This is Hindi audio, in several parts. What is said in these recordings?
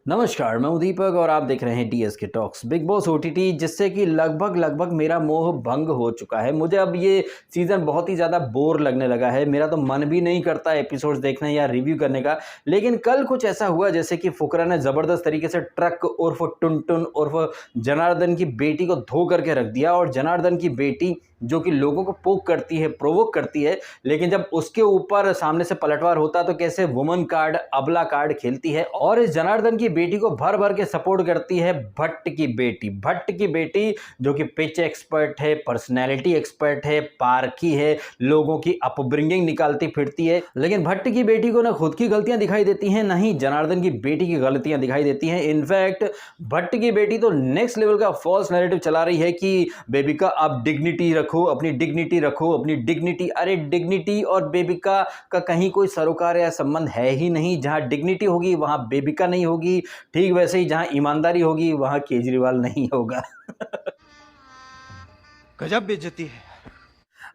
नमस्कार, मैं हूं दीपक और आप देख रहे हैं DSK talks. Big boss OTT जिससे कि लगभग मेरा मोह भंग हो चुका है। मुझे अब ये सीज़न बहुत ही ज़्यादा बोर लगने लगा है। मेरा तो मन भी नहीं करता एपिसोड्स देखने या रिव्यू करने का। लेकिन कल कुछ ऐसा हुआ जैसे कि फुकरा ने ज़बरदस्त तरीके से ट्रक उर्फ टुनटुन उर्फ जनार्दन की बेटी को धो करके रख दिया। और जनार्दन की बेटी जो कि लोगों को पोक करती है, प्रोवोक करती है, लेकिन जब उसके ऊपर सामने से पलटवार होता तो कैसे वुमन कार्ड, अबला कार्ड खेलती है। और इस जनार्दन की बेटी को भर भर के सपोर्ट करती है भट्ट की बेटी। भट्ट की बेटी जो कि पिच एक्सपर्ट है, पर्सनैलिटी एक्सपर्ट है, पारखी है, लोगों की अपब्रिंगिंग निकालती फिरती है। लेकिन भट्ट की बेटी को ना खुद की गलतियां दिखाई देती हैं, ना ही जनार्दन की बेटी की गलतियां दिखाई देती हैं। इनफैक्ट भट्ट की बेटी तो नेक्स्ट लेवल का फॉल्स नैरेटिव चला रही है कि बेबिका आप डिग्निटी रखो, अपनी डिग्निटी रखो, अपनी डिग्निटी। अरे डिग्निटी और बेबिका का कहीं कोई सरोकार या संबंध है ही नहीं। जहां डिग्निटी होगी वहां बेबिका नहीं होगी। ठीक वैसे ही जहां ईमानदारी होगी वहां केजरीवाल नहीं होगा। गजब बेइज्जती है।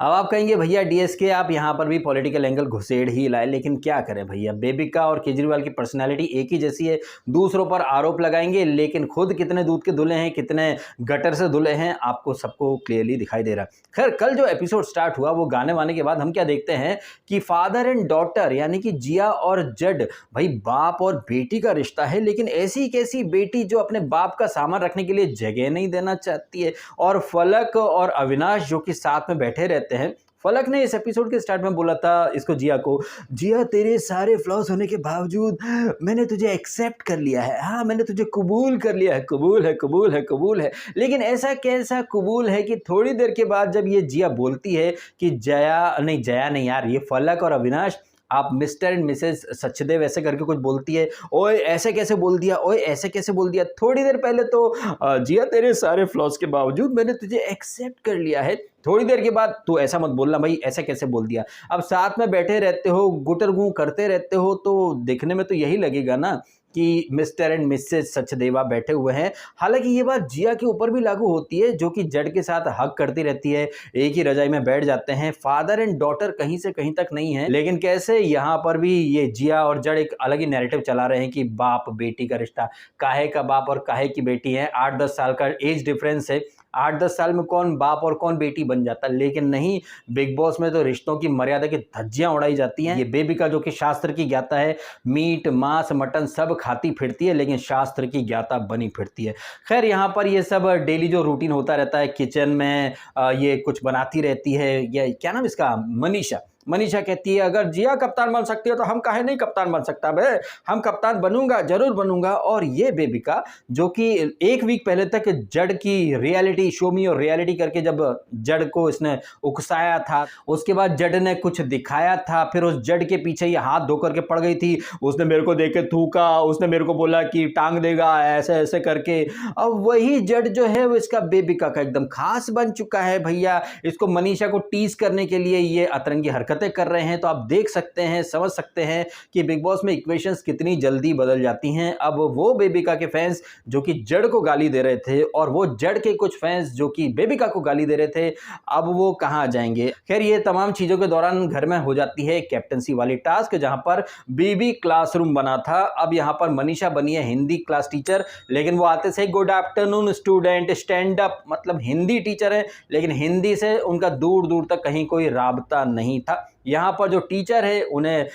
अब आप कहेंगे भैया डीएसके आप यहाँ पर भी पॉलिटिकल एंगल घुसेड़ ही लाए, लेकिन क्या करें भैया, बेबिका और केजरीवाल की पर्सनैलिटी एक ही जैसी है। दूसरों पर आरोप लगाएंगे लेकिन खुद कितने दूध के धुले हैं, कितने गटर से धुले हैं, आपको सबको क्लियरली दिखाई दे रहा है। खैर कल जो एपिसोड स्टार्ट हुआ वो गाने वाने के बाद हम क्या देखते हैं कि फादर एंड डॉटर यानी कि जिया और जड, भाई बाप और बेटी का रिश्ता है। लेकिन ऐसी कैसी बेटी जो अपने बाप का सामान रखने के लिए जगह नहीं देना चाहती है। और फलक और अविनाश जो कि साथ में बैठे रहते हैं। फलक ने इस एपिसोड के स्टार्ट में बोला था इसको, जिया को, जिया तेरे सारे फ्लॉस होने के बावजूद मैंने तुझे एक्सेप्ट कर लिया है। हाँ मैंने तुझे कबूल कर लिया है, कबूल है कबूल है कबूल है। लेकिन ऐसा कैसा कबूल है कि थोड़ी देर के बाद जब ये जिया बोलती है कि जया नहीं यार, ये फलक और अविनाश आप मिस्टर एंड मिसेस सचदेव ऐसे करके कुछ बोलती है। ओए ऐसे कैसे बोल दिया, ओए ऐसे कैसे बोल दिया। थोड़ी देर पहले तो जिया तेरे सारे फ्लॉस के बावजूद मैंने तुझे एक्सेप्ट कर लिया है। थोड़ी देर के बाद तू ऐसा मत बोलना भाई, ऐसे कैसे बोल दिया। अब साथ में बैठे रहते हो, गुटर गूं करते रहते हो, तो देखने में तो यही लगेगा ना कि मिस्टर एंड मिसेस सचदेवा बैठे हुए हैं। हालांकि ये बात जिया के ऊपर भी लागू होती है जो कि जड के साथ हक करती रहती है, एक ही रजाई में बैठ जाते हैं। फादर एंड डॉटर कहीं से कहीं तक नहीं है। लेकिन कैसे यहाँ पर भी ये जिया और जड एक अलग ही नैरेटिव चला रहे हैं कि बाप बेटी का रिश्ता, काहे का बाप और काहे की बेटी है। 8-10 साल का एज डिफरेंस है। 8-10 साल में कौन बाप और कौन बेटी बन जाता। लेकिन नहीं, बिग बॉस में तो रिश्तों की मर्यादा की धज्जियां उड़ाई जाती हैं। ये बेबिका जो कि शास्त्र की ज्ञाता है, मीट मांस मटन सब खाती फिरती है लेकिन शास्त्र की ज्ञाता बनी फिरती है। खैर यहाँ पर ये सब डेली जो रूटीन होता रहता है किचन में, ये कुछ बनाती रहती है। ये क्या नाम इसका, मनीषा। मनीषा कहती है अगर जिया कप्तान बन सकती है तो हम काहे नहीं कप्तान बन सकता बे, हम कप्तान बनूंगा, जरूर बनूंगा। और ये बेबिका जो कि एक वीक पहले तक जड की रियलिटी शो मी और रियलिटी करके जब जड को इसने उकसाया था, उसके बाद जड ने कुछ दिखाया था, फिर उस जड के पीछे ये हाथ धो करके पड़ गई थी। उसने मेरे को देख के थूका, उसने मेरे को बोला कि टांग देगा, ऐसे ऐसे करके। अब वही जड जो है वो इसका बेबिका का एकदम खास बन चुका है भैया। इसको मनीषा को टीज करने के लिए ये अतरंगी हरकतें कर रहे हैं। तो आप देख सकते हैं, समझ सकते हैं कि बिग बॉस में इक्वेशंस कितनी जल्दी बदल जाती हैं। अब वो बेबिका के फैंस जो कि जड को गाली दे रहे थे और वो जड के कुछ फैंस जो कि बेबिका को गाली दे रहे थे, अब वो कहां जाएंगे। खैर ये तमाम चीजों के दौरान घर में हो जाती है कैप्टनसी वाली टास्क, जहां पर बीबी क्लासरूम बना था। अब यहां पर मनीषा बनी है हिंदी क्लास टीचर। लेकिन वो आते से good afternoon student stand up, मतलब हिंदी टीचर है लेकिन हिंदी से उनका दूर दूर तक कहीं कोई राबता नहीं था। यहाँ पर जो टीचर है उन्हें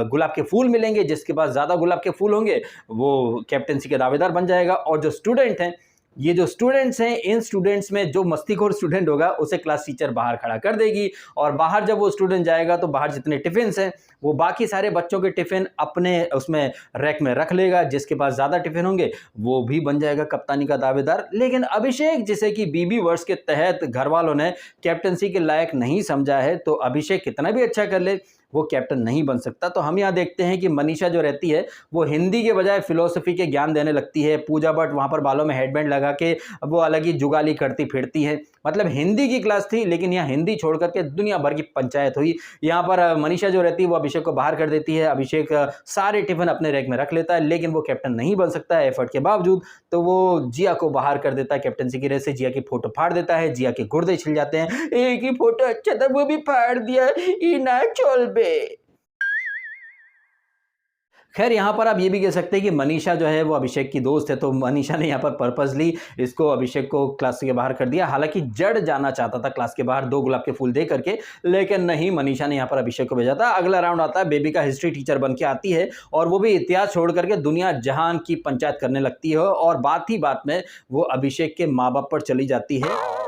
गुलाब के फूल मिलेंगे, जिसके पास ज़्यादा गुलाब के फूल होंगे वो कैप्टनसी के दावेदार बन जाएगा। और जो स्टूडेंट हैं, ये जो स्टूडेंट्स हैं, इन स्टूडेंट्स में जो मस्तीखोर स्टूडेंट होगा उसे क्लास टीचर बाहर खड़ा कर देगी। और बाहर जब वो स्टूडेंट जाएगा तो बाहर जितने टिफिन हैं वो बाकी सारे बच्चों के टिफिन अपने उसमें रैक में रख लेगा। जिसके पास ज़्यादा टिफिन होंगे वो भी बन जाएगा कप्तानी का दावेदार। लेकिन अभिषेक जिसे कि बीबी वर्स के तहत घर वालों ने कैप्टनसी के लायक नहीं समझा है, तो अभिषेक कितना भी अच्छा कर ले वो कैप्टन नहीं बन सकता। तो हम यहाँ देखते हैं कि मनीषा जो रहती है वो हिंदी के बजाय फिलोसफी के ज्ञान देने लगती है। पूजा भट्ट वहाँ पर बालों में हेडबैंड लगा के वो अलग ही जुगाली करती फिरती है। मतलब हिंदी की क्लास थी लेकिन यहाँ हिंदी छोड़ करके दुनिया भर की पंचायत हुई। यहाँ पर मनीषा जो रहती है वो अभिषेक को बाहर कर देती है। अभिषेक सारे टिफिन अपने रैक में रख लेता है लेकिन वो कैप्टन नहीं बन सकता है एफर्ट के बावजूद। तो वो जिया को बाहर कर देता है कैप्टनसी की रेस से। जिया की फोटो फाड़ देता है, जिया के गुर्दे छिल जाते हैं। एक ही फोटो अच्छा था वो भी फाड़ दिया, ई ना चल बे। खैर यहाँ पर आप ये भी कह सकते हैं कि मनीषा जो है वो अभिषेक की दोस्त है, तो मनीषा ने यहाँ पर पर्पसली इसको अभिषेक को क्लास के बाहर कर दिया। हालांकि जड़ जाना चाहता था क्लास के बाहर 2 गुलाब के फूल दे करके, लेकिन नहीं, मनीषा ने यहाँ पर अभिषेक को भेजा था। अगला राउंड आता है, बेबी का हिस्ट्री टीचर बन के आती है और वो भी इतिहास छोड़ करके दुनिया जहान की पंचायत करने लगती है और बात ही बात में वो अभिषेक के माँ बाप पर चली जाती है।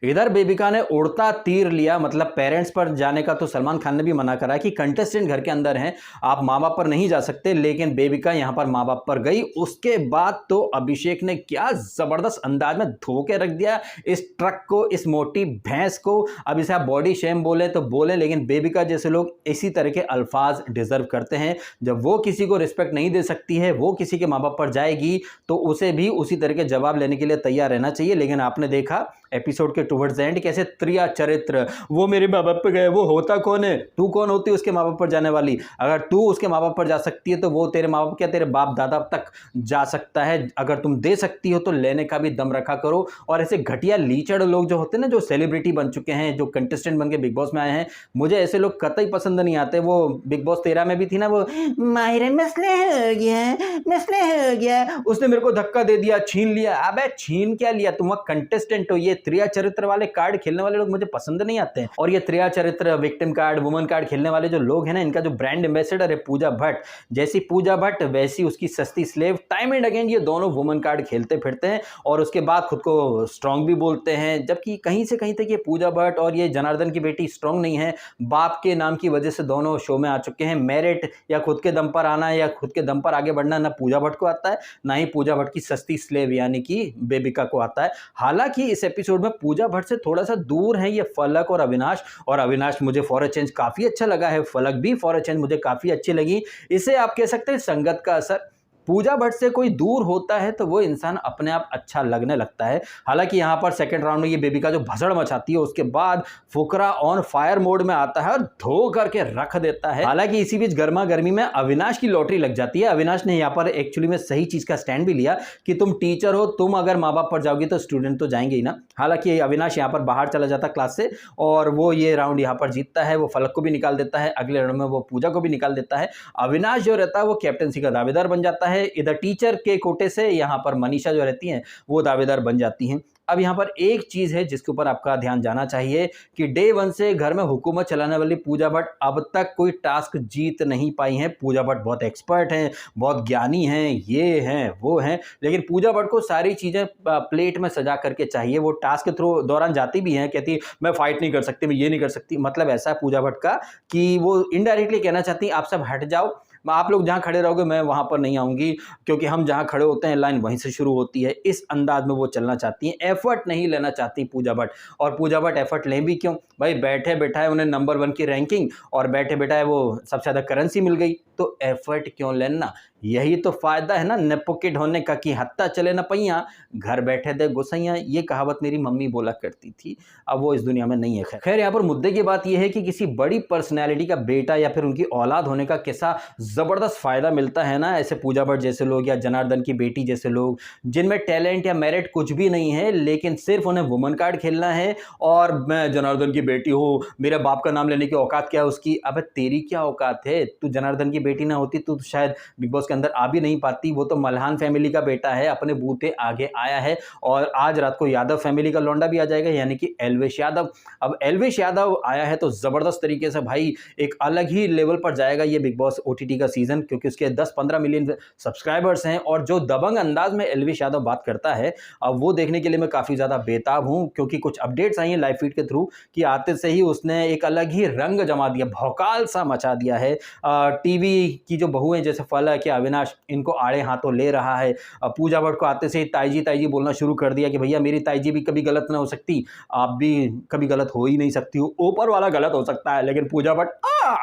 इधर बेबिका ने उड़ता तीर लिया, मतलब पेरेंट्स पर जाने का तो सलमान खान ने भी मना करा कि कंटेस्टेंट घर के अंदर हैं, आप माँ बाप पर नहीं जा सकते, लेकिन बेबिका यहां पर माँ बाप पर गई। उसके बाद तो अभिषेक ने क्या जबरदस्त अंदाज में धो के रख दिया इस ट्रक को, इस मोटी भैंस को। अब इसे आप बॉडी शेम बोले तो बोले, लेकिन बेबिका जैसे लोग इसी तरह के अल्फाज डिजर्व करते हैं। जब वो किसी को रिस्पेक्ट नहीं दे सकती है, वो किसी के माँ बाप पर जाएगी, तो उसे भी उसी तरह के जवाब लेने के लिए तैयार रहना चाहिए। लेकिन आपने देखा एपिसोड के टुवर्ड्स एंड कैसे त्रिया चरित्र, वो मेरे माँ बाप पे गए, वो होता कौन है, तू कौन होती है उसके माँ बाप पर जाने वाली? अगर तू उसके माँ बाप पर जा सकती है तो वो तेरे माँ बाप क्या, तेरे बाप दादा तक जा सकता है। अगर तुम दे सकती हो तो लेने का भी दम रखा करो। और ऐसे घटिया लीचड़ लोग जो होते हैं ना, जो सेलिब्रिटी बन चुके हैं, जो कंटेस्टेंट बन के बिग बॉस में आए हैं, मुझे ऐसे लोग कतई पसंद नहीं आते। वो बिग बॉस 13 में भी थी ना, वो माहिर मसले हो गया, मसले हो गया, उसने मेरे को धक्का दे दिया, छीन लिया। अबे छीन क्या लिया, तुम कंटेस्टेंट हो। ये त्रिया चरित्र वाले कार्ड खेलने वाले लोग मुझे पसंद नहीं आते हैं। और ये त्रिया चरित्र, विक्टिम कार्ड, वुमन कार्ड खेलने वाले जो लोग हैं ना, इनका जो ब्रांड एम्बेसडर है पूजा भट्ट, जैसी पूजा भट्ट वैसी उसकी सस्ती स्लेव। टाइम एंड अगेन ये दोनों वुमन कार्ड खेलते फिरते हैं और उसके बाद खुद को स्ट्रांग भी बोलते हैं, जबकि कहीं से कहीं तक ये पूजा भट्ट और ये जनार्दन की बेटी स्ट्रांग नहीं है। बाप के नाम की वजह से दोनों शो में आ चुके हैं। मेरिट या खुद के दम पर आना या खुद के दम पर आगे बढ़ना ना पूजा भट्ट को आता है, ना ही पूजा भट्ट की सस्ती स्लेव यानी कि बेबिका को आता है। हालांकि इस एपिसोड में पूजा भट्ट से थोड़ा सा दूर है ये फलक और अविनाश। और अविनाश मुझे फॉर अ चेंज काफी अच्छा लगा है, फलक भी फॉर अ चेंज मुझे काफी अच्छी लगी। इसे आप कह सकते हैं संगत का असर। पूजा भट्ट से कोई दूर होता है तो वो इंसान अपने आप अच्छा लगने लगता है। हालांकि यहाँ पर सेकंड राउंड में ये बेबिका जो भसड़ मचाती है, उसके बाद फुकरा ऑन फायर मोड में आता है और धो करके रख देता है। हालांकि इसी बीच गर्मा गर्मी में अविनाश की लॉटरी लग जाती है। अविनाश ने यहाँ पर एक्चुअली में सही चीज का स्टैंड भी लिया कि तुम टीचर हो, तुम अगर माँ बाप पर जाओगी तो स्टूडेंट तो जाएंगे ही ना। हालांकि अविनाश यहाँ पर बाहर चला जाता क्लास से और वो ये राउंड यहाँ पर जीतता है। वो फलक को भी निकाल देता है, अगले राउंड में वो पूजा को भी निकाल देता है। अविनाश जो रहता है वो कैप्टनसी का दावेदार बन जाता है। इधर टीचर के कोटे से यहाँ पर मनीषा जो रहती हैं वो दावेदार बन जाती हैं। अब यहाँ पर एक चीज है जिसके ऊपर आपका ध्यान जाना चाहिए कि डे 1 से घर में हुकूमत चलाने वाली पूजा भट्ट अब तक कोई टास्क जीत नहीं पाई हैं। पूजा भट्ट बहुत एक्सपर्ट हैं, बहुत ज्ञानी हैं, ये हैं वो हैं, लेकिन पूजा भट्ट को सारी चीजें प्लेट में सजा करके चाहिए। वो टास्क के थ्रू दौरान जाती भी हैं, कहती मैं फाइट नहीं कर सकती, मैं ये नहीं कर सकती। मतलब ऐसा है पूजा भट्ट का कि वो इनडायरेक्टली कहना चाहती आप सब हट जाओ, आप लोग जहां खड़े रहोगे मैं वहां पर नहीं आऊंगी, क्योंकि हम जहां खड़े होते हैं लाइन वहीं से शुरू होती है। इस अंदाज में वो चलना चाहती हैं, एफर्ट नहीं लेना चाहती पूजा भट्ट। और पूजा भट्ट एफर्ट लें भी क्यों भाई, बैठे बैठाए उन्हें नंबर 1 की रैंकिंग और बैठे बैठाए वो सबसे ज्यादा करेंसी मिल गई, तो एफर्ट क्यों लेना। यही तो फायदा है ना नेपोकिड होने का कि हत्ता चले न पैया, घर बैठे दे गुसैया। ये कहावत मेरी मम्मी बोला करती थी, अब वो इस दुनिया में नहीं है। खैर यहाँ पर मुद्दे की बात यह है कि किसी बड़ी पर्सनैलिटी का बेटा या फिर उनकी औलाद होने का कैसा जबरदस्त फायदा मिलता है ना, ऐसे पूजा भट्ट जैसे लोग या जनार्दन की बेटी जैसे लोग जिनमें टैलेंट या मेरिट कुछ भी नहीं है, लेकिन सिर्फ उन्हें वुमन कार्ड खेलना है और मैं जनार्दन की बेटी हूँ, मेरे बाप का नाम लेने की औकात क्या है उसकी। अब तेरी क्या औकात है, तू जनार्दन की बेटी ना होती तो शायद बिग बॉस के अंदर आ भी नहीं पाती। वो तो मल्हान फैमिली का बेटा है, अपने बूते आगे आया है। और आज रात को यादव फैमिली का लौंडा भी आ जाएगा, यानी कि एल्वेश यादव। अब एल्वेश यादव आया है तो जबरदस्त तरीके से भाई एक अलग ही लेवल पर जाएगा ये बिग बॉस ओटीटी का सीजन, क्योंकि उसके 10-15 मिलियन सब्सक्राइबर्स हैं। और जो दबंग अंदाज में एल्वेश यादव बात करता है, अब वो देखने के लिए मैं काफी ज्यादा बेताब हूं, क्योंकि कुछ अपडेट्स आई हैं लाइव फीड के थ्रू कि आते से ही उसने एक अलग ही रंग जमा दिया, भौकाल सा मचा दिया है। टीवी की जो बहू है जैसे फलक या अविनाश, इनको आड़े हाथों ले रहा है। पूजा भट्ट को आते से ही ताईजी ताईजी बोलना शुरू कर दिया कि भैया मेरी ताईजी भी कभी गलत ना हो सकती, आप भी कभी गलत हो ही नहीं सकती हो, ऊपर वाला गलत हो सकता है लेकिन पूजा भट्ट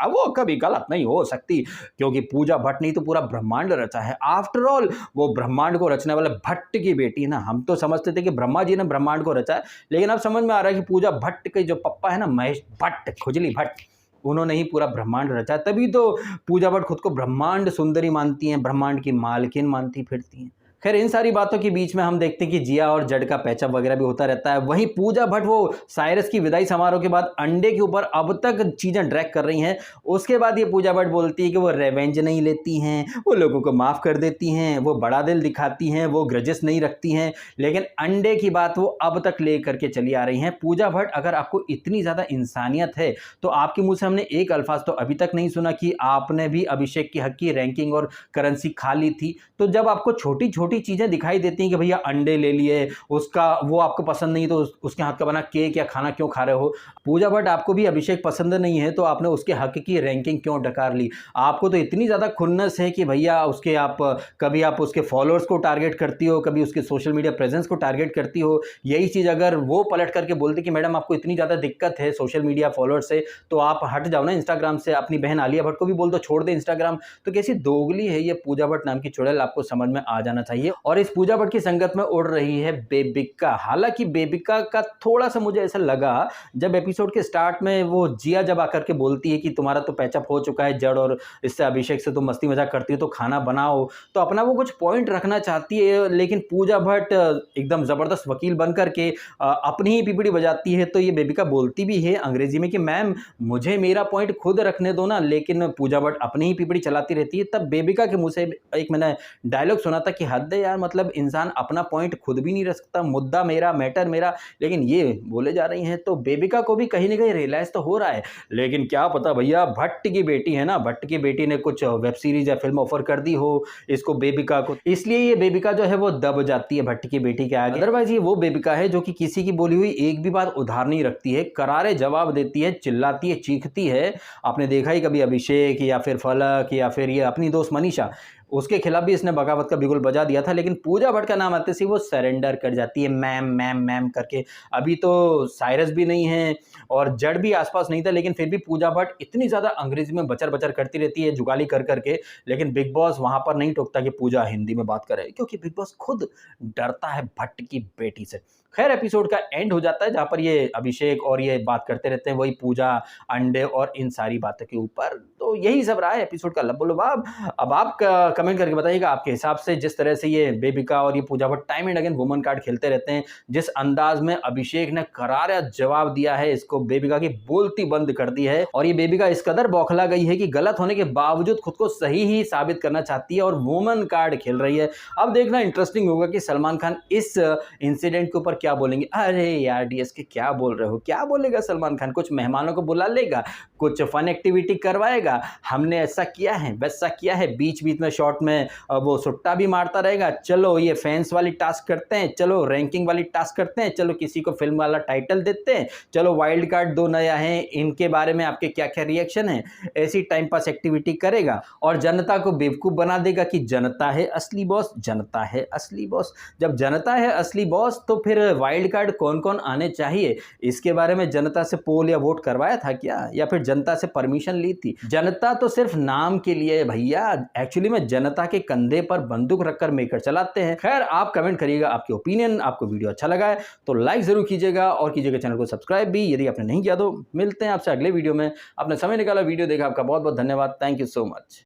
वो कभी गलत नहीं हो सकती, क्योंकि पूजा भट्ट नहीं तो पूरा ब्रह्मांड रचा है। आफ्टर ऑल वो ब्रह्मांड को रचने वाले भट्ट की बेटी ना। हम तो समझते थे कि ब्रह्मा जी ने ब्रह्मांड को रचा है, लेकिन अब समझ में आ रहा है कि पूजा भट्ट के जो पप्पा है ना, महेश भट्ट, खुजली भट्ट, उन्होंने ही पूरा ब्रह्मांड रचा। तभी तो पूजा भट्ट खुद को ब्रह्मांड सुंदरी मानती हैं, ब्रह्मांड की मालकिन मानती फिरती हैं। खैर इन सारी बातों के बीच में हम देखते हैं कि जिया और जड का पैचअप वगैरह भी होता रहता है। वहीं पूजा भट्ट वो साइरस की विदाई समारोह के बाद अंडे के ऊपर अब तक चीजें ड्रैग कर रही हैं। उसके बाद ये पूजा भट्ट बोलती है कि वो रेवेंज नहीं लेती हैं, वो लोगों को माफ कर देती हैं, वो बड़ा दिल दिखाती हैं, वो ग्रजेस नहीं रखती हैं, लेकिन अंडे की बात वो अब तक ले करके चली आ रही हैं। पूजा भट्ट, अगर आपको इतनी ज्यादा इंसानियत है तो आपके मुंह से हमने एक अल्फाज तो अभी तक नहीं सुना कि आपने भी अभिषेक के हक की रैंकिंग और करेंसी खा ली थी। तो जब आपको छोटी छोटी चीजें दिखाई देती हैं कि भैया अंडे ले लिए, उसका वो आपको पसंद नहीं तो उसके हाथ का बना केक या खाना क्यों खा रहे हो। पूजा भट्ट, आपको भी अभिषेक पसंद नहीं है तो आपने उसके हक की रैंकिंग क्यों डकार ली। आपको तो इतनी ज्यादा खुन्नस है कि भैया उसके आप कभी आप उसके फॉलोअर्स को टारगेट करती हो, कभी उसके सोशल मीडिया प्रेजेंस को टारगेट करती हो। यही चीज अगर वो पलट करके बोलती कि मैडम आपको इतनी ज्यादा दिक्कत है सोशल मीडिया फॉलोअर से तो आप हट जाओ ना इंस्टाग्राम से, अपनी बहन आलिया भट्ट को भी बोल दो छोड़ दे इंस्टाग्राम। तो कैसी दोगली है ये पूजा भट्ट नाम की चुड़ैल, आपको समझ में आ जाना चाहिए। और इस पूजा भट्ट की संगत में उड़ रही है बेबिका। हालांकि बेबिका का थोड़ा सा मुझे ऐसा लगा जब एपिसोड के स्टार्ट में वो जिया जब आकर के बोलती है कि तुम्हारा तो पैचअप हो चुका है जड़ और इससे अभिषेक से तुम मस्ती मजाक करती हो तो खाना बनाओ, तो अपना वो कुछ पॉइंट रखना चाहती है। लेकिन पूजा भट्ट एकदम जबरदस्त वकील बन करके अपनी ही पिपड़ी बजाती है। तो ये बेबिका बोलती भी है अंग्रेजी में कि मैम मुझे मेरा पॉइंट खुद रखने दो ना, लेकिन पूजा भट्ट अपनी ही पिपड़ी चलाती रहती है। तब बेबिका के मुंह से एक मैंने डायलॉग सुना था कि हद है यार, मतलब इंसान अपना पॉइंट खुद भी नहीं रख सकता, मुद्दा मेरा मैटर मेरा, लेकिन ये बोले जा रही हैं। तो बेबिका को भी कहीं ना कहीं रियलाइज तो हो रहा है, लेकिन क्या पता भैया भट्ट की बेटी है ना, भट्ट की बेटी ने कुछ वेब सीरीज या फिल्म ऑफर कर दी हो इसको बेबिका को, इसलिए ये बेबिका जो है वो दब जाती है भट्ट की बेटी के आगे। अदरवाइज ये वो बेबिका है जो कि किसी की बोली हुई एक भी बात उधार नहीं रखती है, करारे जवाब देती है, चिल्लाती है, चीखती है। आपने देखा ही कभी अभिषेक या फिर फलक या फिर ये अपनी दोस्त मनीषा, उसके खिलाफ भी इसने बगावत का बिगुल बजा दिया था, लेकिन पूजा भट्ट का नाम आते से वो सरेंडर कर जाती है मैम मैम मैम करके। अभी तो साइरस भी नहीं है और जड़ भी आसपास नहीं था, लेकिन फिर भी पूजा भट्ट इतनी ज़्यादा अंग्रेजी में बचर बचर करती रहती है जुगाली कर करके। लेकिन बिग बॉस वहाँ पर नहीं टोकता कि पूजा हिंदी में बात करे, क्योंकि बिग बॉस खुद डरता है भट्ट की बेटी से। खैर एपिसोड का एंड हो जाता है जहाँ पर ये अभिषेक और ये बात करते रहते हैं वही पूजा, अंडे और इन सारी बातों के ऊपर। तो यही सब रहा है एपिसोड का लबोलबाब। अब आप कमेंट करके बताइएगा आपके हिसाब से, जिस तरह से ये बेबिका और ये Pooja Bhatt time and again woman card खेलते रहते हैं, जिस अंदाज में अभिषेक ने करारा जवाब दिया है, इसको बेबिका की बोलती बंद कर दी है। और ये बेबिका इस कदर बौखला गई है कि गलत होने के बावजूद खुद को सही ही साबित करना चाहती है और वुमन कार्ड खेल रही है। अब देखना इंटरेस्टिंग होगा कि सलमान खान इस इंसिडेंट के ऊपर क्या बोलेंगे। अरे यार डीएसके क्या बोल रहे हो, क्या बोलेगा सलमान खान, कुछ मेहमानों को बुला लेगा, कुछ फन एक्टिविटी करवाएगा, हमने ऐसा किया है वैसा किया है, बीच बीच में शॉर्ट में वो सुट्टा भी मारता रहेगा, चलो ये फैंस वाली टास्क करते हैं, चलो रैंकिंग वाली टास्क करते हैं, चलो किसी को फिल्म वाला टाइटल देते हैं, चलो वाइल्ड कार्ड 2 नया है, इनके बारे में आपके क्या क्या रिएक्शन है, ऐसी टाइम पास एक्टिविटी करेगा और जनता को बेवकूफ़ बना देगा कि जनता है असली बॉस, जनता है असली बॉस। जब जनता है असली बॉस तो फिर वाइल्ड कार्ड कौन कौन आने चाहिए, इसके बारे में जनता से पोल या वोट करवाया था क्या, या फिर जनता से परमिशन ली थी? जनता तो सिर्फ नाम के लिए है भैया, एक्चुअली में जनता के कंधे पर बंदूक रखकर मेकर चलाते हैं। खैर आप कमेंट करिएगा आपके ओपिनियन, आपको वीडियो अच्छा लगा है तो लाइक जरूर कीजिएगा और कीजिएगा चैनल को सब्सक्राइब भी यदि आपने नहीं किया तो। मिलते हैं आपसे अगले वीडियो में। आपने समय निकाला, वीडियो देखा, आपका बहुत बहुत धन्यवाद। Thank you so much.